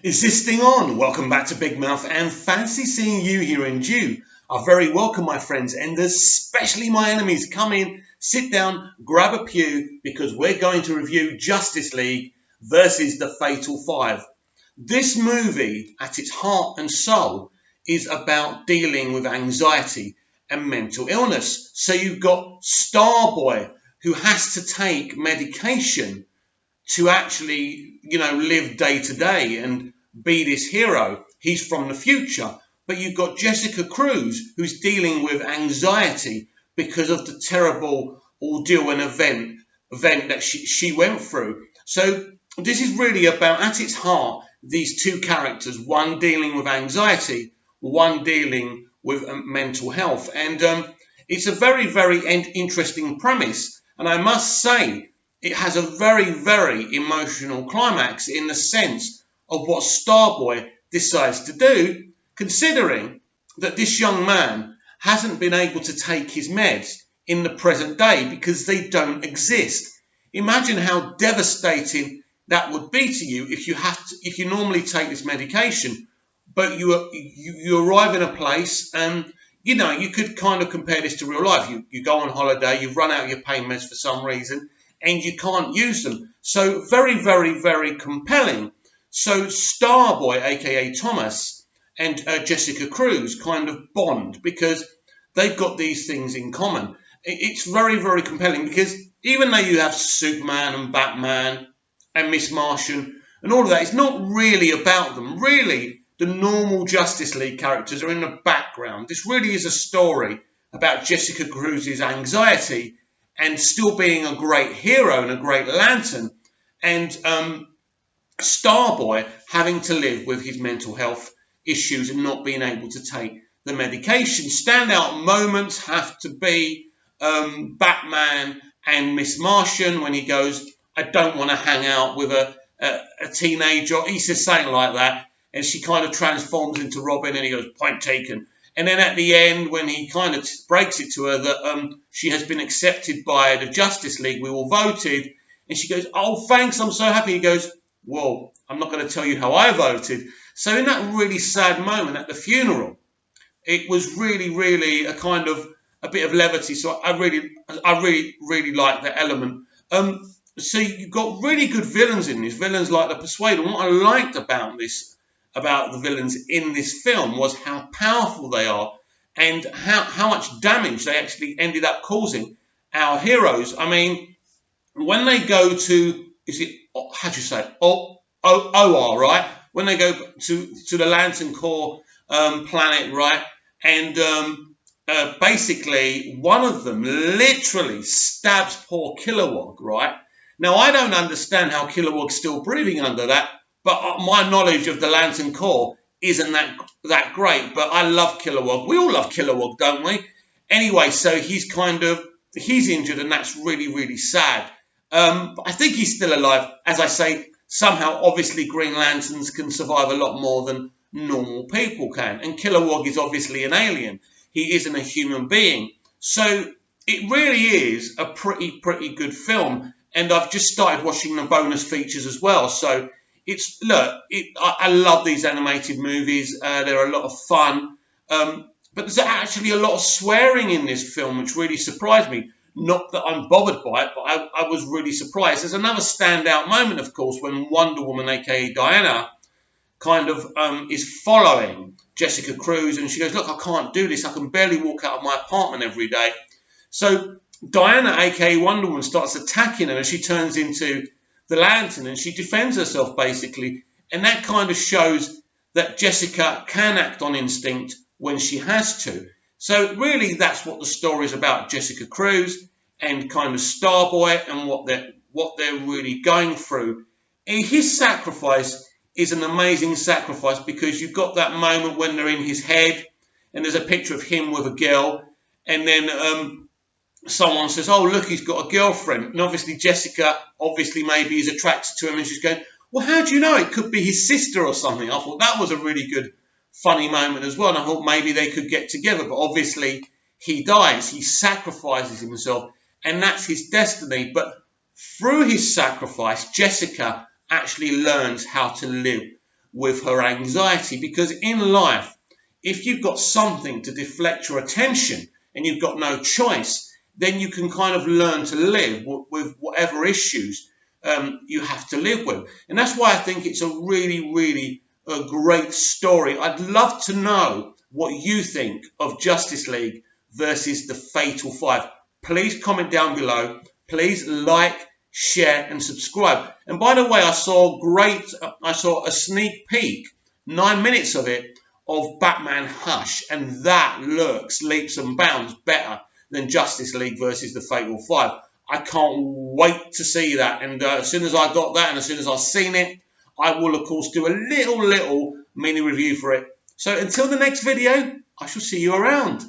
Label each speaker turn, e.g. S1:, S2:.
S1: Is this thing on? Welcome back to Big Mouth and fancy seeing you here in Jew. Are very welcome, my friends, and especially my enemies. Come in, sit down, grab a pew, because we're going to review Justice League versus the Fatal Five. This movie, at its heart and soul, is about dealing with anxiety and mental illness. So you've got Starboy, who has to take medication to actually, live day to day and be this hero. He's from the future. But you've got Jessica Cruz, who's dealing with anxiety because of the terrible ordeal and event that she went through. So this is really about, at its heart, these two characters, one dealing with anxiety, one dealing with mental health. And it's a very, very interesting premise. And I must say, it has a very, very emotional climax in the sense of what Starboy decides to do, considering that this young man hasn't been able to take his meds in the present day because they don't exist. Imagine how devastating that would be to you if you normally take this medication, but you arrive in a place and you could kind of compare this to real life. You go on holiday, you've run out of your pain meds for some reason, and you can't use them. So very, very, very compelling. So Starboy, aka Thomas, and Jessica Cruz kind of bond because they've got these things in common. It's very, very compelling because even though you have Superman and Batman and Miss Martian and all of that, it's not really about them. Really, the normal Justice League characters are in the background. This really is a story about Jessica Cruz's anxiety and still being a great hero and a great lantern, and Starboy having to live with his mental health issues and not being able to take the medication. Standout moments have to be Batman and Miss Martian when he goes, I don't want to hang out with a teenager. He says something like that, and she kind of transforms into Robin, and he goes, point taken. And then at the end, when he kind of breaks it to her that she has been accepted by the Justice League, we all voted, and she goes, oh, thanks, I'm so happy. He goes, well, I'm not going to tell you how I voted. So in that really sad moment at the funeral, it was really, really a bit of levity. So I really, really like that element. So you've got really good villains in this, villains like the Persuader. And what I liked about the villains in this film was how powerful they are and how much damage they actually ended up causing our heroes. I mean, when they go to, how do you say it? OR, right? When they go to the Lantern Corps planet, right? And basically one of them literally stabs poor Kilowog, right? Now, I don't understand how Kilowog's still breathing under that, but my knowledge of the Lantern Corps isn't that great. But I love Kilowog. We all love Kilowog, don't we? Anyway, so he's injured, and that's really, really sad. But I think he's still alive. As I say, somehow, obviously, Green Lanterns can survive a lot more than normal people can. And Kilowog is obviously an alien. He isn't a human being. So it really is a pretty good film. And I've just started watching the bonus features as well. So I love these animated movies. They're a lot of fun. But there's actually a lot of swearing in this film, which really surprised me. Not that I'm bothered by it, but I was really surprised. There's another standout moment, of course, when Wonder Woman, aka Diana, kind of is following Jessica Cruz, and she goes, look, I can't do this. I can barely walk out of my apartment every day. So Diana, aka Wonder Woman, starts attacking her, and she turns into the Lantern, and she defends herself, basically. And that kind of shows that Jessica can act on instinct when she has to. So really, that's what the story is about, Jessica Cruz and kind of Starboy and what they're really going through. And his sacrifice is an amazing sacrifice because you've got that moment when they're in his head and there's a picture of him with a girl, and then someone says, oh, look, he's got a girlfriend. And obviously Jessica, maybe is attracted to him, and she's going, well, how do you know? It could be his sister or something. I thought that was a really good, funny moment as well. And I thought maybe they could get together. But obviously he dies. He sacrifices himself, and that's his destiny. But through his sacrifice, Jessica actually learns how to live with her anxiety, because in life, if you've got something to deflect your attention and you've got no choice, then you can kind of learn to live with whatever issues you have to live with. And that's why I think it's a really, really great story. I'd love to know what you think of Justice League versus the Fatal Five. Please comment down below. Please like, share and subscribe. And by the way, I saw a sneak peek, 9 minutes of it, of Batman Hush, and that looks leaps and bounds better than Justice League versus the Fatal Five. I can't wait to see that, and as soon as I got that and as soon as I've seen it, I will of course do a little mini review for it. So until the next video, I shall see you around.